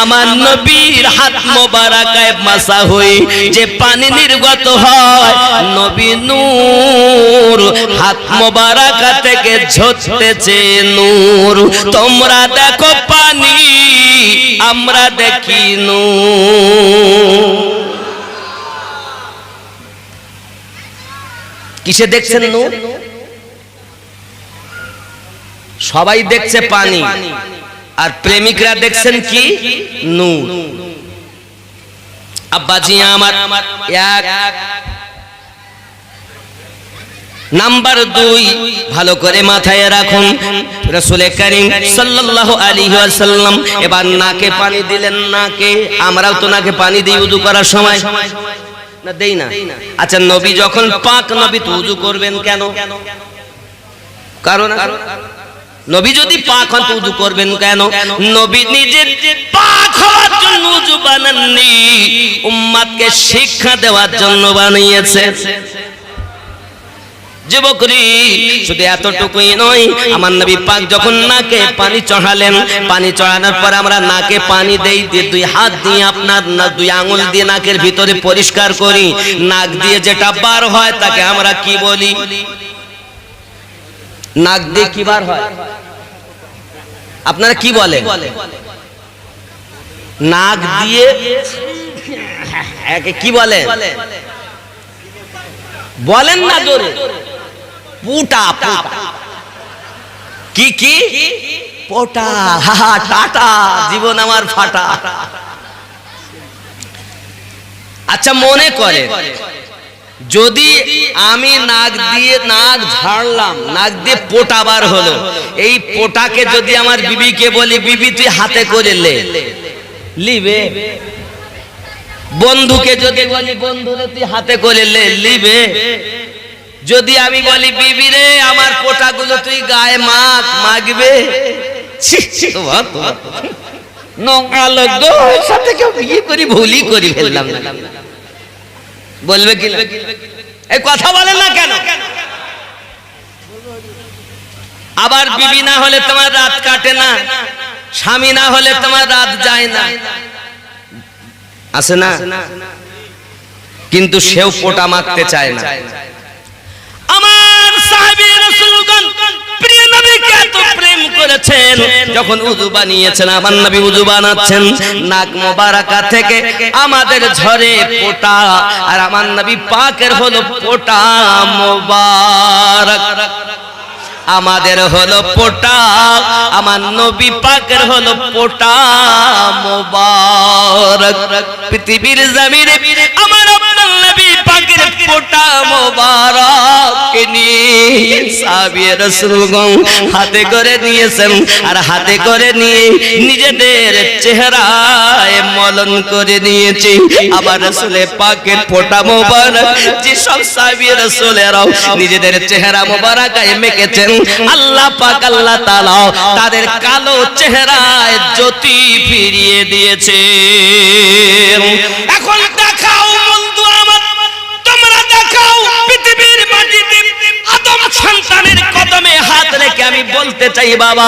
আমার নবীর হাত মোবারকায় মাসা হই যে পানি নির্গত হয়, নবী নূর হাত মোবারকা থেকে ঝরতেছে নূর। তোমরা দেখো পানি, আমরা দেখি নূর। কিসে দেখছেন নূর? সবাই দেখছে পানি, আর প্রেমিকরা দেখছেন কি? নূর। আব্বাজি আমার, এক নাম্বার 2 ভালো করে মাথায় রাখুন, রাসূল করিম সাল্লাল্লাহু আলাইহি ওয়াসাল্লাম এবার নাকে পানি দিলেন। নাকে, আমরাও তো নাকে পানি দিই ওযু করার সময়, না দেই না? আচ্ছা, নবী যখন পাক, নবী তো ওযু করবেন কেন? কারণ নবী যদি পাক হন তো ওযু করবেন কেন? নবী নিজের পাক হওয়ার জন্য ওযু বানাননি, উম্মতকে শিক্ষা দেওয়ার জন্য বানিয়েছেন। যুবকরি শুধু এতটুকুই নয়, আমার নবী পাক যখন নাকে পানি চড়ালেন, পানি চড়ানোর পর আমরা নাকে পানি দেই, দুই হাত দিয়ে আপনার দুই আঙুল দিয়ে নাকের ভিতরে পরিষ্কার করি, নাক দিয়ে যেটা বার হয় তাকে আমরা কি বলি? নাক দিয়ে কি বার হয় আপনারা কি বলেন? নাক দিয়ে কি বলেন? বলেন না জোরে। পুটা। কি কি? পোটা। টাটা, জীবন আমার ফাটা। আচ্ছা মনে করে যদি আমি নাক দিয়ে নাক ঝাড়লাম, নাক দিয়ে পোটা বার হলো, এই পোটাকে যদি আমার বিবিকে বলি, বিবি তুই হাতে করে লিবে? বন্ধুকে যদি বলি, বন্ধুরে তুই হাতে করে লিবে? যদি আমি বলি বিবি রে আমার পোটাগুলো তুই গায়ে মাখবে? নোংরা লোক গো, সাথে কেউ বিয়ে করি ভুলই করি ফেললাম না, বলবে কি? এই কথা বলেন না কেন? আবার বিবি না হলে তোমার রাত কাটে না, স্বামী না হলে তোমার রাত যায় না, আছে না? কিন্তু সেও পোটা মাখতে চায় না। আমার সাহাবী রাসূলগণ প্রিয় নবীকে এত প্রেম করেছেন, যখন উযু বানিয়েছেন, আমার নবী উযু বানাচ্ছেন, নাক মোবারকা থেকে আমাদের ঝরে পোটা, আর আমার নবী পাকের হলো পোটা মোবারক। আমাদের হলো পোটা, আমার নবী পাকের হলো পোটা মোবারক। পৃথিবীর জমিনে আমার নবী পাকের পোটা মোবারক নিয়ে সাহাবী রাসূলগণ হাতে করে নিয়েছেন, আর হাতে করে নিয়ে নিজেদের চেহারায় মলন করে নিয়েছে। আবার রাসূল পাকের পোটা মোবারক যে সব সাহাবী রাসূলেরাও নিজেদের চেহারা মোবারকায় মেখেছেন, আল্লাহ পাক আল্লাহ তাআলা তাদের কালো চেহারায় জ্যোতি ফিরিয়ে দিয়েছে। এখন দেখাও বন্ধু আমার, তোমরা দেখাও পৃথিবীর মাটিতে আদম সন্তানের কদমে হাত রেখে আমি বলতে চাই বাবা,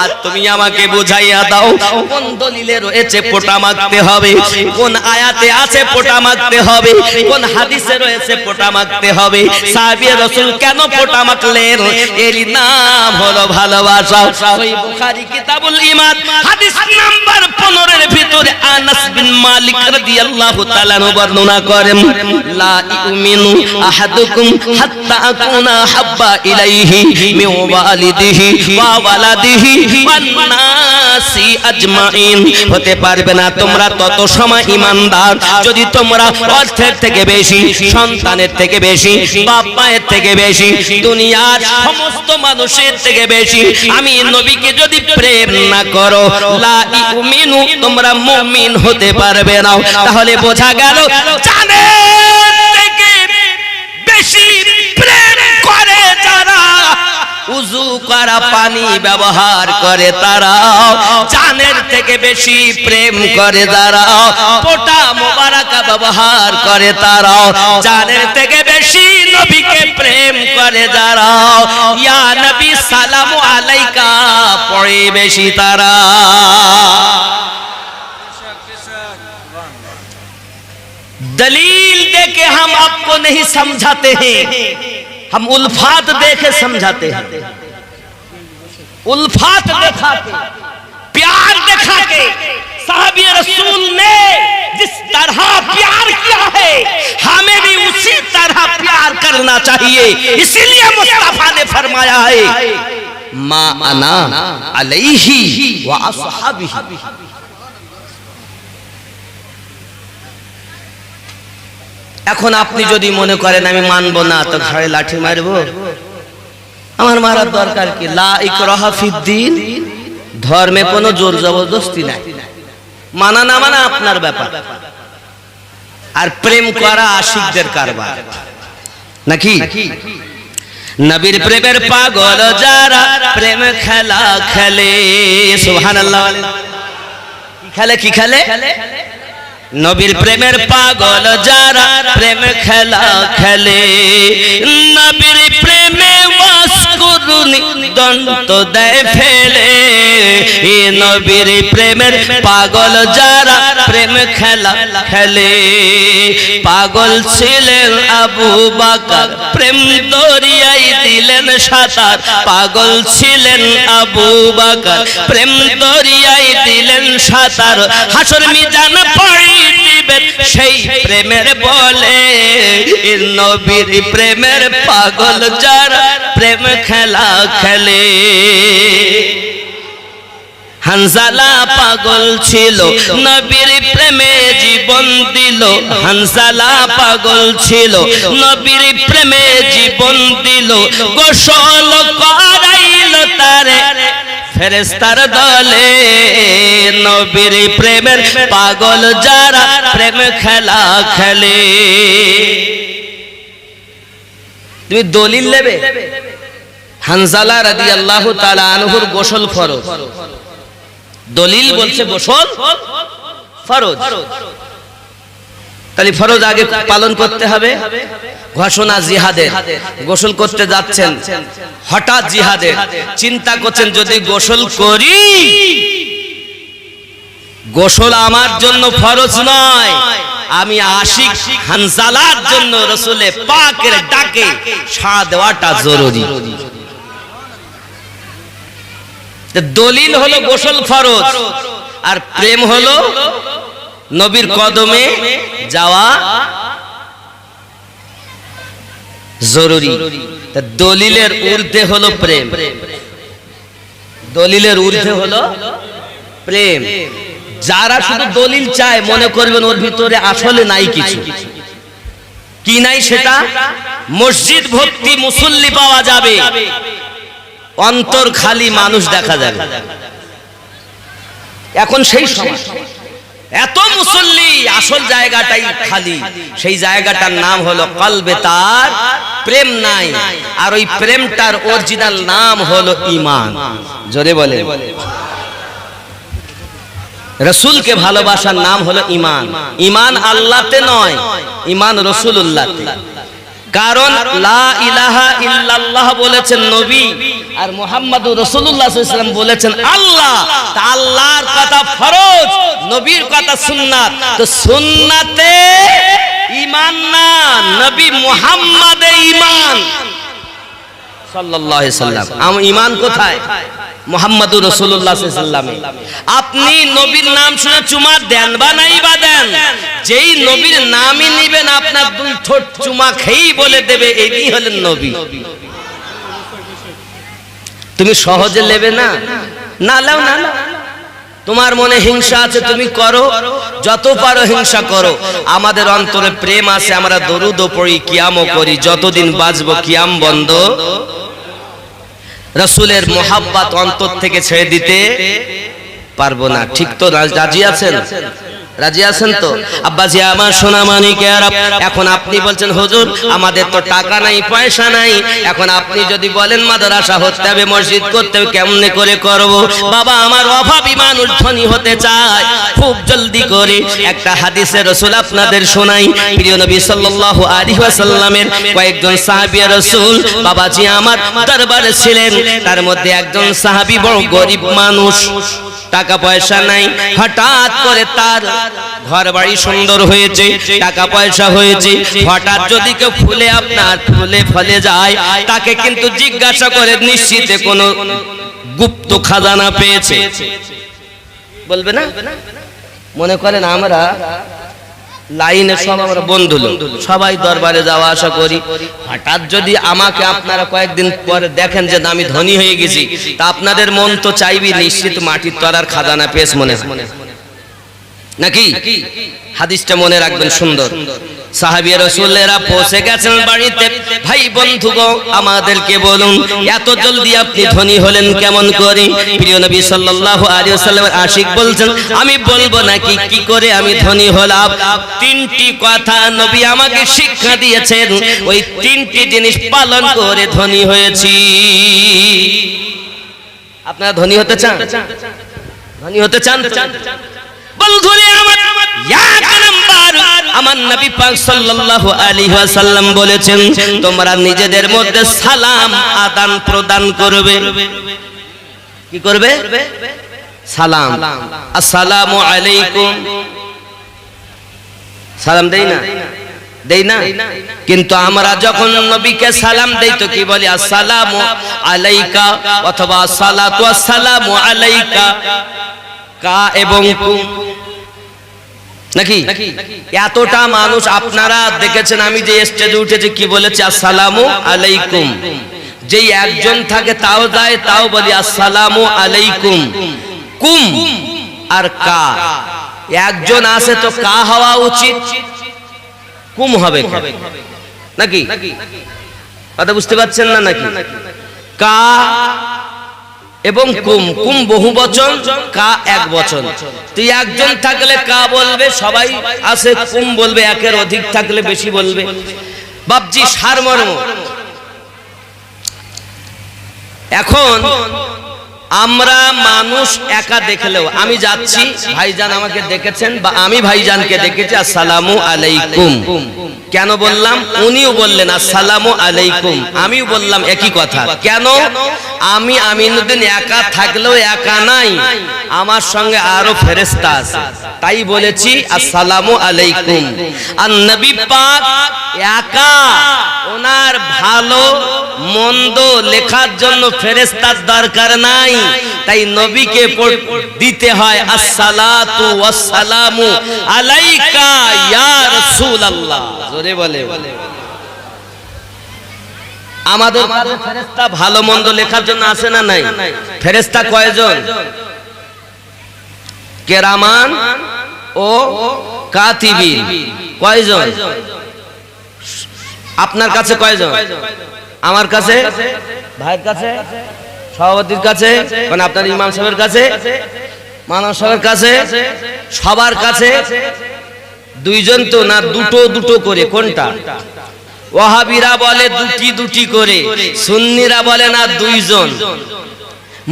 আর তুমি আমাকে বুঝাইয়া দাও কোন দলিলে রয়েছে পোটা মাখতে হবে, কোন আয়াতে আছে পোটা মাখতে হবে, কোন হাদিসে রয়েছে পোটা মাখতে হবে। সাহাবী রাসূল কেন পোটা মাখলেন? এর নাম হলো ভালোবাসা। ওই বুখারী কিতাবুল ঈমান হাদিস নাম্বার 15 এর ভিতরে আনাস বিন মালিক রাদিয়াল্লাহু তাআলা বর্ণনা করেন, লা ইউমিনু আহাদুকুম হাত্তা আকুনা হাব্বা ইলাইহি মিন ওয়ালিদিহি ওয়া ওয়ালাদিহি ওয়ান নাসি আজমাইন। হতে পারবে না তোমরা তত সময় ঈমানদার যদি তোমরা অর্থের থেকে বেশি, সন্তানের থেকে বেশি, বাপ মায়ের থেকে বেশি, দুনিয়ার সমস্ত মানুষের থেকে বেশি আমি নবীকে যদি প্রেম না করো, লা ইউমিনু তোমরা মুমিন হতে পারবে না। তাহলে বোঝা গেল জানের থেকে বেশি প্রেম করে যারা, উযু করা পানি ব্যবহার করে তারা, জানের থেকে বেশি প্রেম করে যারা, পোটা মোবারকা ব্যবহার করে তারা, জানের থেকে বেশি নবীকে প্রেম করে যারা, ইয়া নবী সালামু আলাইকা পড়ে বেশি তারা। दलील देके हम आपको नहीं समझाते हैं, हम उल्फात देके समझाते हैं। उल्फात दिखा के, प्यार दिखा के साहबी रसूल ने जिस तरह प्यार किया है हमें भी उसी तरह प्यार करना चाहिए। इसीलिए मुस्तफा ने फरमाया है मा अना अलैहि व अस्हाबिही। এখন আপনি যদি মনে করেন আমি মানবো না, তো ঘাড়ে লাঠি মারবো, আমার মারার দরকার কি? লা ইকরাহা ফিদ্দিন, ধর্মে কোনো জোর জবরদস্তি নাই, মানা না মানা আপনার ব্যাপার। আর প্রেম করা আশিকদের কারবার নাকি? নবীর প্রেমের পাগল যারা প্রেম খেলা খেলে, সুবহানাল্লাহ। কি খেলে? কি খেলে? নবীর প্রেমের পাগল যারা প্রেম খেলা খেলে, নবীর তরুণী দন্ত দেয় ফেলে এ নবীর প্রেমের পাগল যারা প্রেম খেলা খেলে পাগল ছিলেন আবু বকর প্রেম দরিয়ায় দিলেন সাঁতার পাগল ছিলেন আবু বকর প্রেম দরিয়ায় দিলেন সাঁতার হাসর মিজান পড়িবে সেই প্রেমের বলে এ নবীর প্রেমের পাগল যারা প্রেম খেলা খেলে হানজালা পাগল ছিল নবীর প্রেমে জীবন দিল হানজালা পাগল ছিল নবীর প্রেমে জীবন দিল গোসল করাইল তারে ফেরেশতার দলে নবীর প্রেমের পাগল যারা প্রেম খেলা খেলে তুমি দলিল নেবে হানজালা রাদিয়াল্লাহু তাআলা আনহুর গোসল ফরজ দলিল বলছে গোসল ফরজ তাহলে ফরজ আগে পালন করতে হবে ঘোষণা জিহাদের গোসল করতে যাচ্ছেন হঠাৎ জিহাদের চিন্তা করছেন যদি গোসল করি গোসল আমার জন্য ফরজ নয় আমি আশিক হানজালার জন্য রাসূলে পাকের ডাকে সাড়া দেওয়াটা জরুরি দলিল হলো গোসল ফরজ আর প্রেম হলো নবীর কদমে যাওয়া জরুরি দলিলের ঊর্ধ্বে হলো প্রেম দলিলের ঊর্ধ্বে হলো প্রেম যারা শুধু দলিল চায় মনে করবেন ওর ভিতরে আসলে নাই কিছু কি নাই সেটা মসজিদ ভর্তি মুসল্লি পাওয়া যাবে অন্তর খালি মানুষ দেখা যাবে এখন সেই সময় এত মুসল্লি আসল জায়গাটাই খালি সেই জায়গাটার নাম হলো কলবে তার প্রেম নাই আর ওই প্রেমটার অরিজিনাল নাম হলো ঈমান জোরে বলে রাসূলকে ভালোবাসার নাম হলো ঈমান ঈমান আল্লাহতে নয় ঈমান রাসূলুল্লাহতে কারণ লা ইলাহা ইল্লাল্লাহ বলেছেন নবী আর মুহাম্মাদুর রাসূলুল্লাহ সাল্লাল্লাহু আলাইহি ওয়াসাল্লাম বলেছেন আল্লাহ তা আল্লাহর কথা ফরজ নবীর কথা সুন্নাত তো সুন্নাতে ঈমান না নবী মুহাম্মাদে ঈমান সাল্লাল্লাহু আলাইহি ওয়াসাল্লাম আম ঈমান কোথায় মুহাম্মাদুর রাসূলুল্লাহ সাল্লাল্লাহু আলাইহি ওয়াসাল্লামে আপনি নবীর নাম শুনে চুমা দেন বা নাই বা দেন যেই নবীর নামই নেবেন আপনার দুই ঠোঁট চুমা খেয়েই বলে দেবে এই হলেন নবী তুমি সহজে নেবে না না লাও না তোমার মনে হিংসা আছে তুমি করো যত পারো হিংসা করো আমাদের অন্তরে প্রেম আছে আমরা দরুদ পড়ি কিয়ামও করি যতদিন বাঁচবো কিয়াম বন্ধ রাসূলের মোহাব্বত অন্তর থেকে ছেড়ে দিতে পারবো না ঠিক তো রাজি আছেন রাজি আছেন তো আব্বাজি আমার সোনা মানিকেরা এখন আপনি বলছেন হুজুর আমাদের তো টাকা নাই পয়সা নাই এখন আপনি যদি বলেন মাদ্রাসা হতে হবে মসজিদ করতে হবে কেমনে করে করব বাবা আমার অভাবী মানুষ ধনী হতে চায় খুব জলদি করে একটা হাদিসে রাসূল আপনাদের শোনাই প্রিয় নবী সাল্লাল্লাহু আলাইহি ওয়াসাল্লামের কয়েকজন সাহাবী রাসূল বাবাজি আমার দরবারে ছিলেন তার মধ্যে একজন সাহাবী বড় গরিব মানুষ টাকা পয়সা নাই হঠাৎ করে তার ঘর বাড়ি সুন্দর হয়েছে টাকা পয়সা হয়েছে হঠাৎ যদি কেউ ফুলে আপনার ফুলে ফলে যায় তাকে কিন্তু জিজ্ঞাসা করে নিশ্চিতে কোনো গুপ্ত খাজানা পেয়েছে বলবে না মনে করেন আমরা লাইনে সব আমরা বন্ধু লোক সবাই দরবারে যাওয়া আসা করি হঠাৎ যদি আমাকে আপনারা কয়েকদিন পরে দেখেন যে আমি ধনী হয়ে গেছি তা আপনাদের মন তো চাইবি নিশ্চিত মাটির তলার খাজানা পেশ মনে নাকি হাদিসটা মনে রাখবেন সুন্দর সাহাবী রাসূলেরা পৌঁছে গেছেন বাড়িতে ভাই বন্ধুগো আমাদেরকে বলুন এত জলদি আপনি ধনী হলেন কেমন করে প্রিয় নবী সাল্লাল্লাহু আলাইহি ওয়াসাল্লামের আশিক বলছেন আমি বলবো নাকি কি করে আমি ধনী হলাম তিনটি কথা নবী আমাকে শিক্ষা দিয়েছেন ওই তিনটি জিনিস পালন করে ধনী হয়েছি আপনারা ধনী হতে চান ধনী হতে চান বন্ধুরে আমার এক নাম্বার আমার নবী পাক সাল্লাল্লাহু আলাইহি ওয়াসাল্লাম বলেছেন, তোমরা নিজেদের মধ্যে সালাম আদান প্রদান করবে। কি করবে? সালাম। আসসালামু আলাইকুম। সালাম দেই না? দেই না? কিন্তু আমরা যখন নবীকে সালাম দেই তো কি বলি? আসসালামু আলাইকা অথবা সালাতু আসসালামু আলাইকা। কা এবং কুম নাকি? এতটা মানুষ আপনারা দেখেছেন, আমি যে স্টেজে উঠেছি কি বলেছি? আসসালামু আলাইকুম। যেই একজন থাকে তাও যায়, তাও বলি আসসালামু আলাইকুম। কুম আর কা, একজন আছে তো কা হওয়া উচিত, কুম হবে নাকি? কথা বুঝতে পারছেন না নাকি? কা এবং কুম, কুম বহু বচন, কা এক বচন। তুই একজন থাকলে কা বলবে, সবাই আছে কুম বলবে, একের অধিক থাকলে বেশি বলবে। বাপজি সারমর্ম। এখন আমরা মানুষ একা দেখলেও, আমি যাচ্ছি, ভাইজান আমাকে দেখেছেন বা আমি ভাইজানকে দেখেছি, আসসালামু আলাইকুম। কেন বললাম? উনিও বললেন আসসালামু আলাইকুম, আমিও বললাম একই কথা। কেন? আমি আমিনুদ্দিন একা থাকলেও একা নাই, আমার সঙ্গে আরো ফেরেশতা আছে, তাই বলেছি আসসালামু আলাইকুম। আর নবী পাক একা, ওনার ভালো মন্দ লেখার জন্য ফেরেশতার দরকার নাই, তাই নবীকে দিতে হয় আসসালাতু ওয়াসসালামু আলাইকা ইয়া রাসূলুল্লাহ। জোরে বলে। আমাদের কাছে ফেরেশতা ভালো মন্দ লেখার জন্য আছে না নাই? ফেরেশতা কয়জন? কেরামান ও কাতিবিন। কয়জন? আপনার কাছে কয়জন? আমার কাছে, ভাইয়ের কাছে, সভাপতির কাছে, মানে আপনার ইমাম সাহেবের কাছে, মানব সাহেবের কাছে, সবার কাছে দুইজন তো না? দুটো দুটো করে। কোনটা? ওয়াহাবিরা বলে দুটি দুটি করে, সুন্নিরা বলে না দুইজন।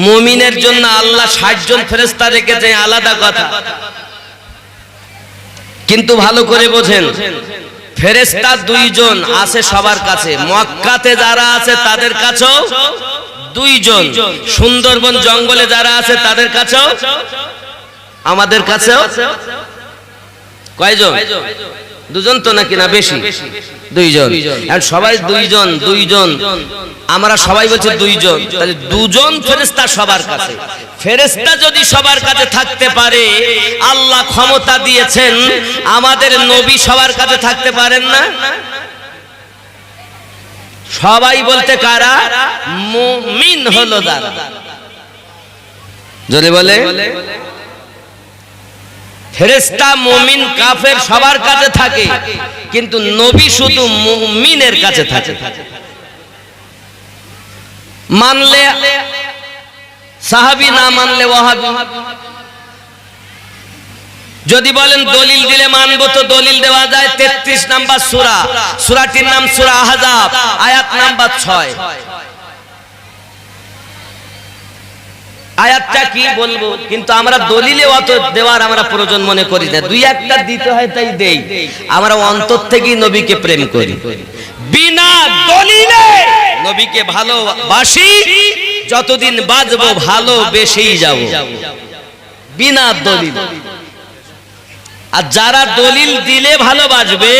মুমিনের জন্য আল্লাহ 60 জন ফেরেশতা রেখেছে, আলাদা কথা, কিন্তু ভালো করে বোঝেন, ফেরেশতা দুইজন আছে সবার কাছে। মক্কাতে যারা আছে তাদের কাছেও দুইজন, সুন্দরবন জঙ্গলে যারা আছে তাদের কাছেও, আমাদের কাছেও কয়জন? দুজন তো নাকি না বেশি? দুইজন। আর সবাই দুইজন দুইজন, আমরা সবাই বলছি দুইজন, তাহলে দুজন ফেরেশতা সবার কাছে। ফেরেশতা যদি সবার কাছে থাকতে পারে, আল্লাহ ক্ষমতা দিয়েছেন, আমাদের নবী সবার কাছে থাকতে পারেন না? সবাই বলতে কারা? মুমিন হলো যারা। জোরে বলে। ফেরেশতা মুমিন কাফের সবার কাছে থাকে, কিন্তু নবী শুধু মুমিনের কাছে থাকে। মানলে সাহাবী, না মানলে ওয়াহাবী। যদি বলেন দলিল দিলে মানবো, তো দলিল দেওয়া যায় 33 নাম্বার সূরা, সূরাটির নাম সূরা আহজাব, আয়াত নাম্বার 6। আয়াতটা কি বলবো, কিন্তু আমরা দলিলে অত দেওয়ার আমরা প্রয়োজন মনে করি না। দুই একটা দিতে হয় তাই দেই। আমরা অন্তর থেকেই নবীকে প্রেম করি। বিনা দলিলে নবীকে ভালোবাসি, যতদিন বাঁচবো ভালোবেসেই যাব, বিনা দলিল। আর যারা দলিল দিলে ভালোবাসবে,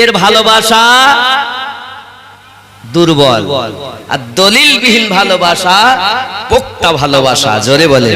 এর ভালোবাসা দুর্বল। আর দলিলবিহীন ভালোবাসা পোক্তা ভালোবাসা। জোরে বলে।